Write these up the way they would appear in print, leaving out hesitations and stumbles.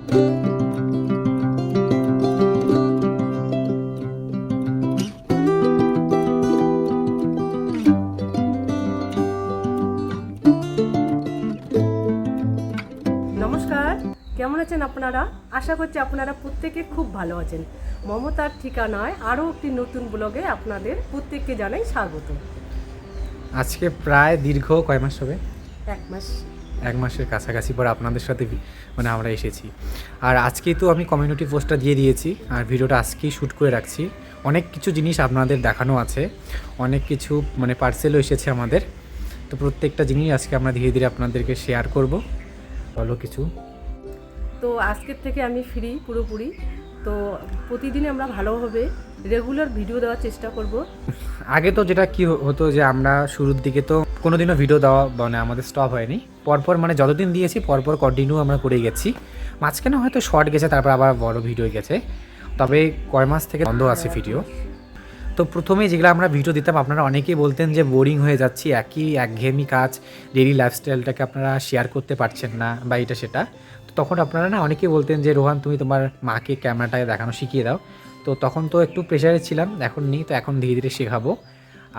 নমস্কার, কেমন আছেন আপনারা? আশা করছি আপনারা প্রত্যেকে খুব ভালো আছেন। মমতার ঠিকানায় আরও একটি নতুন ব্লগে আপনাদের প্রত্যেককে জানাই স্বাগত। আজকে প্রায় দীর্ঘ কয় মাস হবে? এক মাসের কাছাকাছি পর আপনাদের সাথে আমরা এসেছি। আর আজকেই তো আমি কমিউনিটি পোস্টটা দিয়ে দিয়েছি, আর ভিডিওটা আজকেই শ্যুট করে রাখছি। অনেক কিছু জিনিস আপনাদের দেখানো আছে, অনেক কিছু পার্সেলও এসেছে আমাদের। তো প্রত্যেকটা জিনিস আজকে আমরা ধীরে ধীরে আপনাদেরকে শেয়ার করব। বলো কিছু। তো আজকের থেকে আমি ফ্রি পুরোপুরি। তো প্রতিদিন আমরা ভালোভাবে রেগুলার ভিডিও দেওয়ার চেষ্টা করব। আগে তো যেটা কি হতো যে আমরা শুরুর দিকে তো কোনোদিনও ভিডিও দেওয়া আমাদের স্টপ হয়নি, পরপর যতদিন দিয়েছি পরপর কন্টিনিউ আমরা করে গেছি। মাঝখানে হয়তো শর্ট গেছে, তারপর আবার বড় ভিডিও গেছে, তবে কয় মাস থেকে বন্ধ আছে ভিডিও। তো প্রথমে যেগুলো আমরা ভিডিও দিতাম আপনারা অনেকেই বলতেন যে বোরিং হয়ে যাচ্ছি, একঘেয়েমি কাজ, ডেইলি লাইফস্টাইলটাকে আপনারা শেয়ার করতে পারছেন না বা এটা সেটা। তো তখন আপনারা অনেকেই বলতেন যে রোহান তুমি তোমার মাকে ক্যামেরাটায় দেখানো শিখিয়ে দাও। তো তখন তো একটু প্রেশারে ছিলাম, এখন নেই, তো এখন ধীরে ধীরে শেখাবো।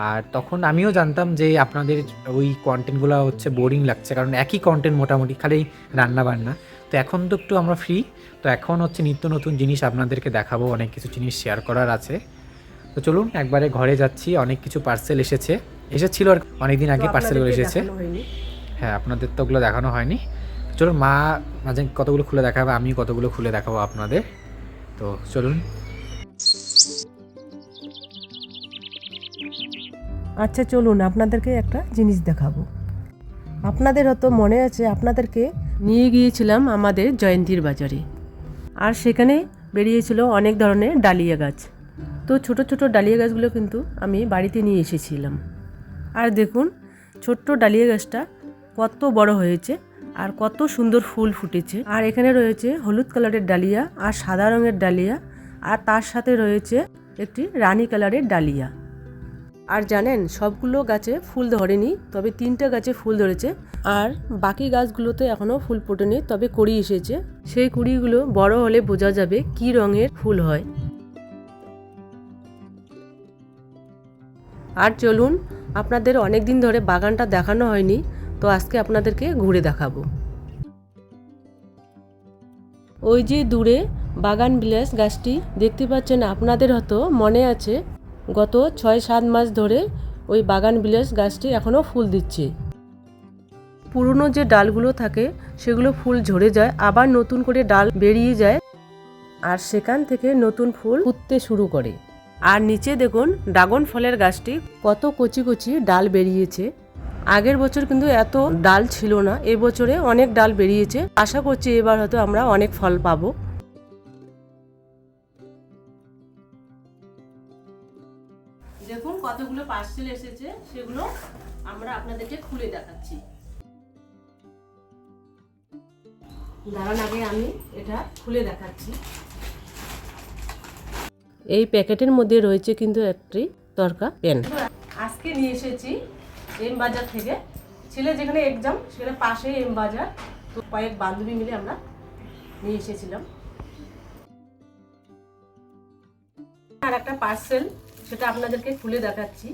আর তখন আমিও জানতাম যে আপনাদের ওই কন্টেন্টগুলো হচ্ছে বোরিং লাগছে, কারণ একই কন্টেন্ট মোটামুটি খালি রান্না বান্না। তো এখন তো একটু আমরা ফ্রি, তো এখন হচ্ছে নিত্য নতুন জিনিস আপনাদেরকে দেখাবো, অনেক কিছু জিনিস শেয়ার করার আছে। তো চলুন একবারে ঘরে যাচ্ছি। অনেক কিছু পার্সেল এসেছিল আর অনেকদিন আগে পার্সেলগুলো এসেছে। হ্যাঁ, আপনাদের তো ওগুলো দেখানো হয়নি। চলুন, মা মাঝে কতগুলো খুলে দেখাবো, আমি কতগুলো খুলে দেখাবো আপনাদের। তো চলুন। আচ্ছা চলুন, আপনাদেরকে একটা জিনিস দেখাবো। আপনাদের হয়তো মনে আছে, আপনাদেরকে নিয়ে গিয়েছিলাম আমাদের জয়ন্তীর বাজারে, আর সেখানে বেরিয়েছিল অনেক ধরনের ডালিয়া গাছ। তো ছোট ছোট ডালিয়া গাছগুলো কিন্তু আমি বাড়িতে নিয়ে এসেছিলাম। আর দেখুন ছোট্ট ডালিয়া গাছটা কত বড় হয়েছে আর কত সুন্দর ফুল ফুটেছে। আর এখানে রয়েছে হলুদ কালারের ডালিয়া আর সাদা রঙের ডালিয়া, আর তার সাথে রয়েছে একটি রানী কালারের ডালিয়া। আর জানেন, সবগুলো গাছে ফুল ধরেনি, তবে 3টা গাছে ফুল ধরেছে। আর বাকি গাছগুলোতে এখনও ফুল ফোটেনি, তবে কুড়ি এসেছে। সেই কুড়িগুলো বড় হলে বোঝা যাবে কি রঙের ফুল হয়। আর চলুন, আপনাদের অনেক দিন ধরে বাগানটা দেখানো হয়নি, তো আজকে আপনাদেরকে ঘুরে দেখাবো। ওই যে দূরে বাগান বিলাস গাছটি দেখতে পাচ্ছেন, আপনাদের হয়তো মনে আছে গত 6-7 মাস ধরে ওই বাগান বিলাস গাছটি এখনও ফুল দিচ্ছে। পুরনো যে ডালগুলো থাকে সেগুলো ফুল ঝরে যায়, আবার নতুন করে ডাল বেরিয়ে যায়, আর সেখান থেকে নতুন ফুল ফুটতে শুরু করে। আর নিচে দেখুন ড্রাগন ফলের গাছটি কত কচি কচি ডাল বেরিয়েছে। আগের বছর কিন্তু এত ডাল ছিল না, এবছরে অনেক ডাল বেরিয়েছে। আশা করছি এবার হয়তো আমরা অনেক ফল পাবো। দেখুন কতগুলো পার্সেল এসেছে, সেগুলো আমরা আপনাদেরকে খুলে দেখাচ্ছি। দাঁড়ান, আগে আমি এটা খুলে দেখাচ্ছি। এই প্যাকেটের মধ্যে রয়েছে কিন্তু একটি তরকা পেন। আজকে নিয়ে এসেছি এম বাজার থেকে। ছেলে যেখানে এক্সাম সেখানে পাশেই এম বাজার, তো কয়েক বান্ধবী মিলে আমরা নিয়ে এসেছিলাম। আর একটা পার্সেল, সেটা আপনাদেরকে খুলে দেখাচ্ছি।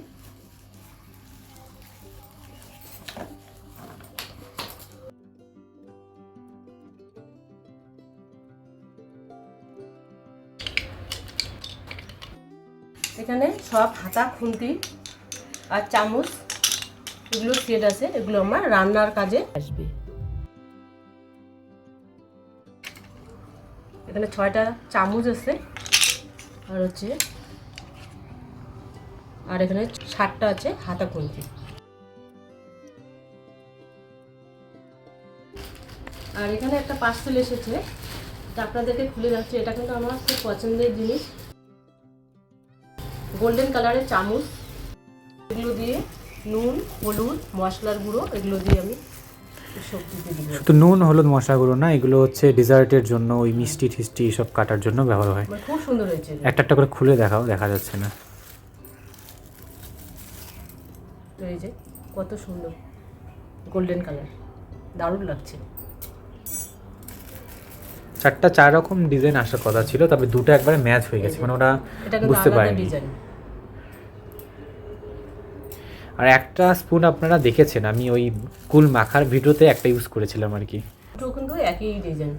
এখানে সব হাতা খুন্তি আর চামচ এগুলো সেট আছে, এগুলো আমার রান্নার কাজে আসবে। এখানে 6টা চামচ আছে, আর আর এখানে 7টা আছে হাতা খুন্তি। আর এখানে একটা পার্সেল এসেছে, তা আপনাদেরকে খুলে যাচ্ছে। এটা কিন্তু আমার খুব পছন্দের জিনিস, গোল্ডেন কালারের চামচ। এগুলো দিয়ে নুন, হলুদ, মশলার গুঁড়ো এগুলো দিয়ে আমি সবজিতে দিব। তো নুন, হলুদ, মশলা গুঁড়ো না, এগুলো হচ্ছে ডেজার্টের জন্য, ওই মিষ্টি ঠিষ্টি সব কাটার জন্য ব্যবহার হয়। খুব সুন্দর হয়েছে। একটা একটা করে খুলে দেখাও, দেখা যাচ্ছে না। তো এই যে কত সুন্দর গোল্ডেন কালার, দারুণ লাগছে। চারটা চার রকম ডিজাইন আসার কথা ছিল, তবে দুটো একবারে ম্যাচ হয়ে গেছে, মানে ওরা এটা কিন্তু বুঝতে আলাদা পারেনি। ডিজাইন। আর একটা স্পুন আপনারা দেখেছেন, আমি ওই কুল মাখার ভিডিওতে একটা ইউজ করেছিলাম আর কি। দুটো কিন্তু একই ডিজাইন,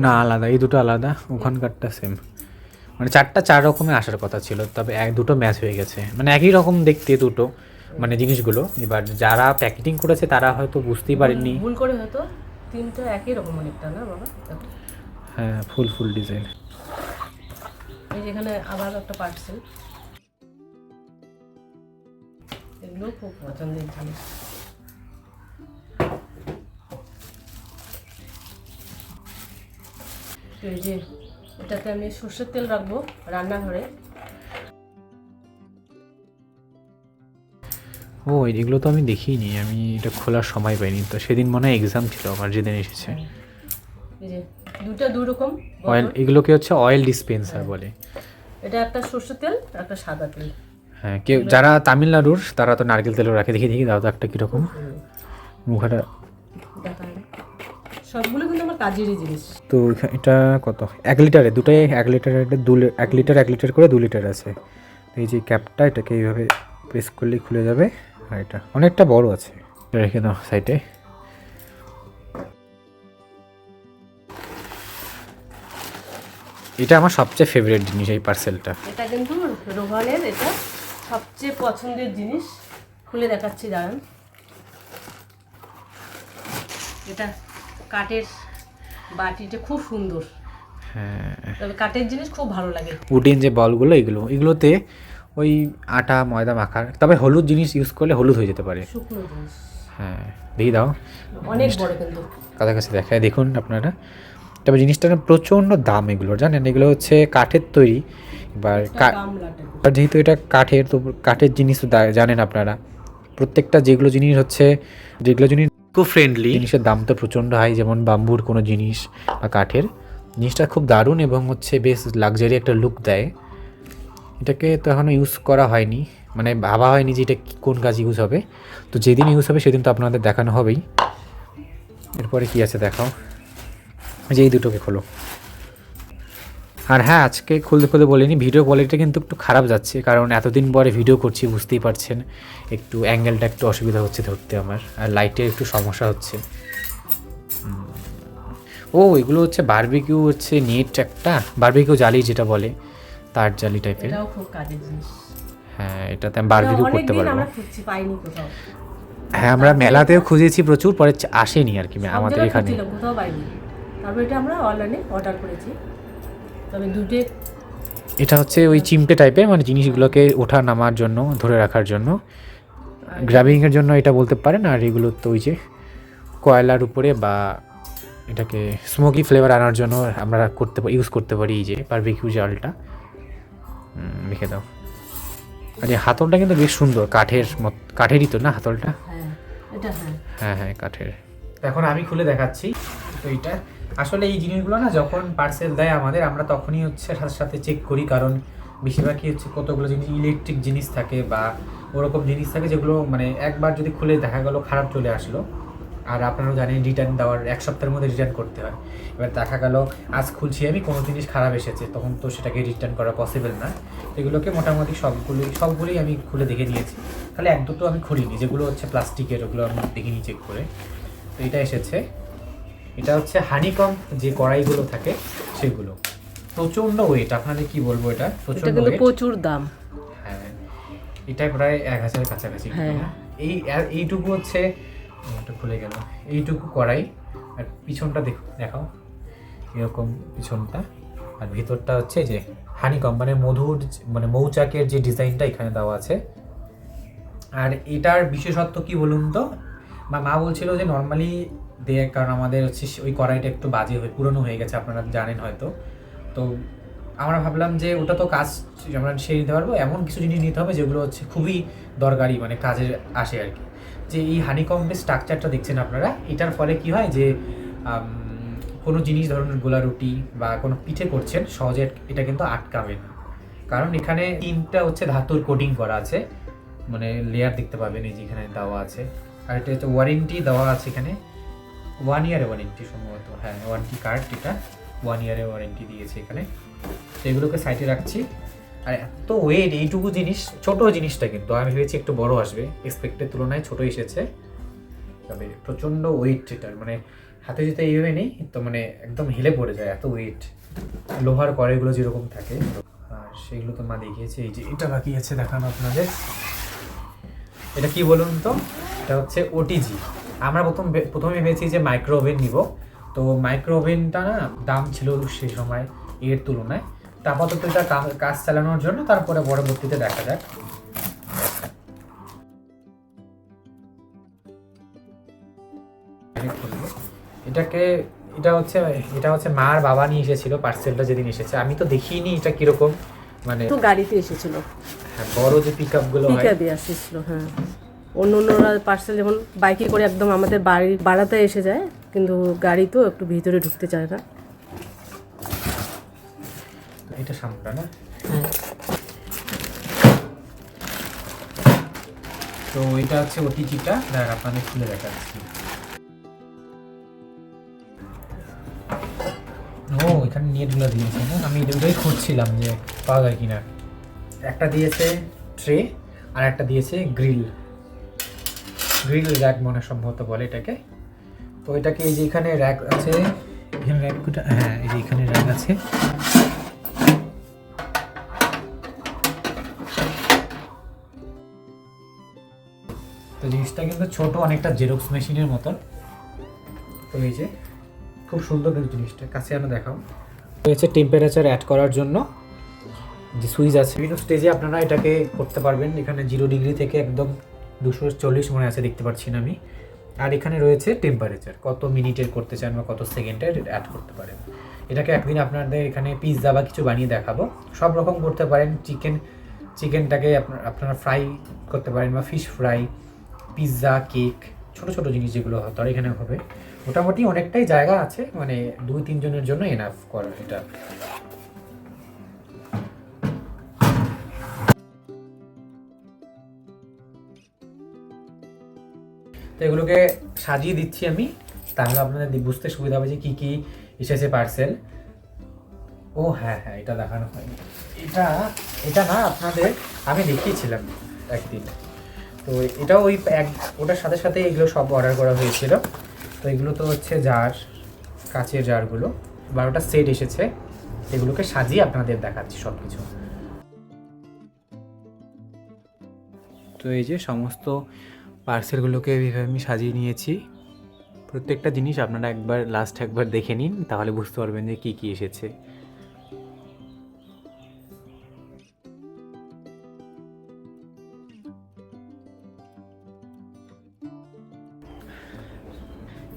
না আলাদা, এই দুটো আলাদা, ওখানকারটা সেম। মানে চারটা চার রকমের আসার কথা ছিল, তবে দুটো ম্যাচ হয়ে গেছে, মানে একই রকম দেখতে দুটো মানে জিনিসগুলো। এবার যারা প্যাকেটিং করেছে তারা হয়তো বুঝতেই পারেননি। ভুল করে হয়তো তিনটা একই রকম অনেকটা না বাবা। হ্যাঁ, ফুল ফুল ডিজাইন। এই যেখানে আবার একটা পার্সেল, এগুলো খুব পছন্দের জিনিস। এই যে এটাতে আমি সর্ষের তেল রাখবো রান্নাঘরে। ও এগুলো তো আমি দেখিনি, আমি এটা খোলার সময় পাইনি, তো সেদিন মনে হয় এক্সাম ছিল আমার যেদিন এসেছে। এই যে দুটো দুই রকম অয়েল, এগুলোকে হচ্ছে অয়েল ডিসপেন্সার বলে। এটা একটা সর্ষের তেল, একটা সাদা তেল। হ্যাঁ, কেউ যারা তামিলনাড়ুর তারা তো নারকেল তেলও রাখে। দেখি দেখি দাও তো একটা কীরকম মুখাটা। সবগুলো কিন্তু আমার কাজেরই জিনিস। তো এটা কত, 1 লিটারে দুটোই 1 লিটার, 1 লিটার 1 লিটার করে 2 লিটার আছে। তো এই যে ক্যাপটা, এটাকে এইভাবে প্রেস করলেই খুলে যাবে। আর এটা অনেকটা বড় আছে, এটা রেখে দাও সাইডে। এটা আমার সবচেয়ে ফেভারিট জিনিস এই পার্সেলটা। এটা কিন্তু রোহানের এটা সবচেয়ে পছন্দের জিনিস। খুলে দেখাচ্ছি দাঁড়ান। এটা কাঠের বাটিটা খুব সুন্দর। হ্যাঁ, তবে কাঠের জিনিস খুব ভালো লাগে। উডেন যে বলগুলো, এগুলোতে ওই আটা ময়দা মাখার, তবে হলুদ জিনিস ইউজ করলে হলুদ হয়ে যেতে পারে। শুকনো জিনিস। হ্যাঁ, দিয়ে দাও। অনেক বড় কিন্তু। কাছাকাছি দেখায় দেখুন আপনারা। তবে জিনিসটা না প্রচণ্ড দাম এগুলোর, জানেন? এগুলো হচ্ছে কাঠের তৈরি। এবার যেহেতু এটা কাঠের, তো কাঠের জিনিস তো জানেন আপনারা, প্রত্যেকটা যেগুলো জিনিস ইকো ফ্রেন্ডলি জিনিসের দাম তো প্রচণ্ড হাই। যেমন বাম্বুর কোনো জিনিস বা কাঠের জিনিসটা খুব দারুণ এবং হচ্ছে বেশ লাক্সারি একটা লুক দেয়। এটাকে তো এখনও ইউজ করা হয়নি, মানে ভাবা হয়নি যে এটা কোন কাজ ইউজ হবে। তো যেদিন ইউজ হবে সেদিন তো আপনাদের দেখানো হবেই। এরপরে কি আছে দেখাও। যে এই দুটোকে খোলো। আর হ্যাঁ, আজকে খুলতে বলিনি, ভিডিও কোয়ালিটিটা কিন্তু একটু খারাপ যাচ্ছে, কারণ এতদিন পরে ভিডিও করছি, বুঝতেই পারছেন একটু অ্যাঙ্গেলটা একটু অসুবিধা হচ্ছে ধরতে আমার, আর লাইটের একটু সমস্যা হচ্ছে। ও এগুলো হচ্ছে বারবিকিউ, হচ্ছে নেট, একটা বারবিকিউ জালি যেটা বলে, তার জালি টাইপের। এটাও খুব কাজের জিনিস। হ্যাঁ, এটাতে আমি বারবিকিউ করতে পারবো। আমরা খুঁজছি, পাইনি কোথাও। হ্যাঁ, আমরা মেলাতেও খুঁজেছি প্রচুর, পরে আসেনি আর কি আমাদের এখানে, কোথাও পাইনি। তারপর এটা আমরা অনলাইনে অর্ডার করেছি। তবে দুটো, এটা হচ্ছে ওই চিমটে টাইপের, মানে জিনিসগুলোকে ওঠা নামার জন্য, ধরে রাখার জন্য, গ্র্যাবিংয়ের জন্য এটা বলতে পারেন। আর এগুলো তো ওই যে কয়লার উপরে বা এটাকে স্মোকি ফ্লেভার আনার জন্য আমরা ইউজ করতে পারি। এই যে বারবিকিউ জালটা রেখে দাও। আর এই হাতলটা কিন্তু বেশ সুন্দর, কাঠেরই তো না হাতলটা? হ্যাঁ হ্যাঁ, কাঠের। এখন আমি খুলে দেখাচ্ছি। তো এইটা আসলে এই জিনিসগুলো না যখন পার্সেল দেয় আমাদের, আমরা তখনই হচ্ছে সাথে সাথে চেক করি, কারণ বেশিরভাগই হচ্ছে কতগুলো জিনিস ইলেকট্রিক জিনিস থাকে বা ওরকম জিনিস থাকে যেগুলো মানে একবার যদি খুলে দেখা গেলো খারাপ চলে আসলো, আর আপনারাও জানেন রিটার্ন দেওয়ার 1 সপ্তাহের মধ্যে রিটার্ন করতে হয়। এবার দেখা গেল আজ খুলছি আমি, কোনো জিনিস খারাপ এসেছে, তখন তো সেটাকে রিটার্ন করা পসিবল না। এগুলোকে মোটামুটি সবগুলোই আমি খুলে দেখে নিয়েছি, তাহলে 1-2 আমি খুলিনি, যেগুলো হচ্ছে প্লাস্টিকের, ওগুলো আমি দেখিনি চেক করে। তো এটা এসেছে, এটা হচ্ছে হানিকম যে কড়াইগুলো থাকে সেগুলো। প্রচণ্ড ওয়েট, আপনাদের কি বলবো, এটা প্রচণ্ড ওয়েট, প্রচুর দাম। হ্যাঁ, এটা প্রায় 1000 কাছাকাছি। এইটুকু হচ্ছে, এটা খুলে গেল, এইটুকু কড়াই। আর পিছনটা দেখাও, এরকম পিছনটা। আর ভিতরটা হচ্ছে যে হানিকম, মানে মৌচাকের যে ডিজাইনটা এখানে দেওয়া আছে। আর এটার বিশেষত্ব কি বলুন তো, মা বলছিল যে নর্মালি দেয়, কারণ আমাদের হচ্ছে ওই কড়াইটা একটু বাজে পুরনো হয়ে গেছে, আপনারা জানেন হয়তো। তো আমরা ভাবলাম যে ওটা তো কাজ আমরা সেরে নিতে পারবো, এমন কিছু জিনিস নিতে হবে যেগুলো হচ্ছে খুবই দরকারি, মানে কাজে আসে আর কি। যে এই হানিকম্বের স্ট্রাকচারটা দেখছেন আপনারা, এটার ফলে কি হয় যে কোনো জিনিস ধরুন গোলা রুটি বা কোনো পিঠে করছেন, সহজে এটা কিন্তু আটকাবে না, কারণ এখানে 3টা হচ্ছে ধাতুর কোটিং করা আছে, মানে লেয়ার দেখতে পাবেন এই যেখানে দেওয়া আছে। আর এটা হচ্ছে ওয়ারেন্টি দেওয়া আছে এখানে 1 ইয়ারের ওয়ারেন্টি সম্ভবত, হ্যাঁ ওয়ারেন্টি কার্ড, এটা 1 ইয়ারের ওয়ারেন্টি দিয়েছে এখানে। তো এগুলোকে সাইডে রাখছি। আর এত ওয়েট, এইটুকু জিনিস, ছোট জিনিসটা কিন্তু আমি ভেবেছি একটু বড় আসবে, এক্সপেক্টের তুলনায় ছোট এসেছে। তবে প্রচণ্ড ওয়েট এটার, মানে হাতে যেতে এইভাবে নেই তো মানে একদম হেলে পড়ে যায়, এত ওয়েট। লোহার কড়াইগুলো যেরকম থাকে, আর সেগুলো তো মা দেখিয়েছে। এই যে এটা বাকি আছে দেখানো আপনাদের, এটা কি বলুন তো, এটা হচ্ছে ওটিজি। আমরা প্রথমে ভেবেছি যে মাইক্রো ওভেন নিব, তো মাইক্রো ওভেনটা না দাম ছিল সেই সময় এর তুলনায়। তা আপাতত এটা কাজ চালানোর জন্য, তারপরে পরবর্তীতে দেখা যাক। এটা হচ্ছে মার বাবা নিয়ে এসেছিল পার্সেলটা যেদিন এসেছে। আমি তো দেখিনি এটা কিরকম, মানে তো গাড়িতে এসেছিল, হ্যাঁ বড় যে পিকআপগুলো হয়, পিকআপে আসছিল। হ্যাঁ, অন্যরা পার্সেল যেমন বাইকে করে একদম আমাদের বাড়াতে এসে যায়, কিন্তু গাড়ি তো একটু ভিতরে ঢুকতে চায় না। এটা সামটা না। হ্যাঁ, তো এটা হচ্ছে ওটিজিটা, আপনাদের খুলে দেখাচ্ছি। ও এখানে নেটগুলো দিয়েছে না, আমি এটাই খুঁজছিলাম যে পাওয়া যায় কিনা। একটা দিয়েছে ট্রে, আর একটা দিয়েছে গ্রিল র্যাক মনে সম্ভবত বলে এটাকে। তো এটাকে এই যে এখানে র্যাক আছে, এখানে র্যাকটা, হ্যাঁ এই যে এখানে র্যাক আছে। তো জিনিসটা কিন্তু ছোট, অনেকটা জেরক্স মেশিনের মতন। তো এই যে খুব সুন্দর কিন্তু জিনিসটা, কাছে আনো দেখাও। হচ্ছে টেম্পারেচার অ্যাড করার জন্য যে সুইচ আছে, বিভিন্ন স্টেজে আপনারা এটাকে করতে পারবেন। এখানে 0 ডিগ্রি থেকে একদম 240 মনে আছে, দেখতে পাচ্ছি না আমি। আর এখানে রয়েছে টেম্পারেচার, কত মিনিটের করতে চান বা কত সেকেন্ডের অ্যাড করতে পারেন। এটাকে একদিন আপনাদের এখানে পিৎজা বা কিছু বানিয়ে দেখাবো। সব রকম করতে পারেন, চিকেনটাকে আপনারা ফ্রাই করতে পারেন, বা ফিশ ফ্রাই, পিৎজা, কেক, ছোট ছোট জিনিস যেগুলো হয়তো আর এখানে হবে। মোটামুটি অনেকটাই জায়গা আছে, মানে 2-3 জনের জন্য এনাফ করা এটা। তো এগুলোকে সাজিয়ে দিচ্ছি আমি, তাহলে আপনাদের বুঝতে সুবিধা হবে যে কী কী এসেছে পার্সেল। ও হ্যাঁ হ্যাঁ, এটা দেখানো হয়নি। এটা না আপনাদের আমি দেখিয়েছিলাম একদিন। তো এটাও ওই ওটার সাথে সাথে এগুলো সব অর্ডার করা হয়েছিল। তো এগুলো তো হচ্ছে জার, কাচের জারগুলো, 12টা সেট এসেছে। এগুলোকে সাজিয়ে আপনাদের দেখাচ্ছি সব কিছু। তো এই যে সমস্ত পার্সেলগুলোকে এইভাবে আমি সাজিয়ে নিয়েছি। প্রত্যেকটা জিনিস আপনারা একবার দেখে নিন, তাহলে বুঝতে পারবেন যে কী কী এসেছে।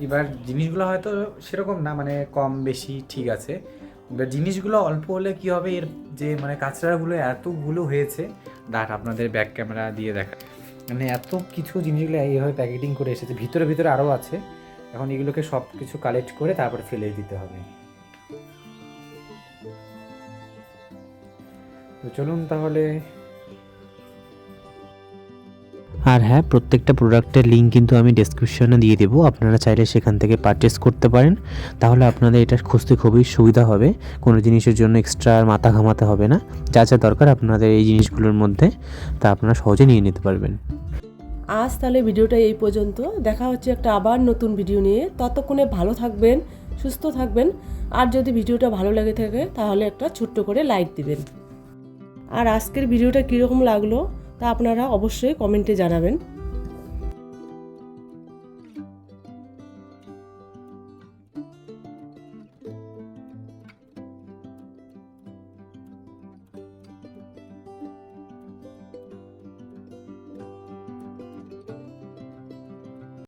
এবার জিনিসগুলো হয়তো সেরকম না, মানে কম বেশি ঠিক আছে। এবার জিনিসগুলো অল্প হলে কি হবে, এর যে মানে কাঁচরাগুলো এতগুলো হয়েছে, আপনাদের ব্যাক ক্যামেরা দিয়ে দেখা, মানে এত কিছু জিনিসগুলো এইভাবে প্যাকেটিং করে এসেছে। ভিতরে আরও আছে, এখন এগুলোকে সব কিছু কালেক্ট করে তারপর ফেলে দিতে হবে। তো চলুন তাহলে। আর হ্যাঁ, প্রত্যেকটা প্রোডাক্টের লিঙ্ক কিন্তু আমি ডেসক্রিপশনে দিয়ে দেবো, আপনারা চাইলে সেখান থেকে পারচেস করতে পারেন। তাহলে আপনাদের এটা খুঁজতে খুবই সুবিধা হবে, কোনো জিনিসের জন্য এক্সট্রা মাথা ঘামাতে হবে না। যা যা দরকার আপনাদের এই জিনিসগুলোর মধ্যে, তা আপনারা সহজে নিয়ে নিতে পারবেন। আজ তাহলে ভিডিওটা এই পর্যন্ত, দেখা হচ্ছে একটা আবার নতুন ভিডিও নিয়ে। ততক্ষণে ভালো থাকবেন, সুস্থ থাকবেন। আর যদি ভিডিওটা ভালো লেগে থাকে তাহলে একটা ছোট্ট করে লাইক দিবেন। আর আজকের ভিডিওটা কীরকম লাগলো তা আপনারা অবশ্যই কমেন্টে জানাবেন।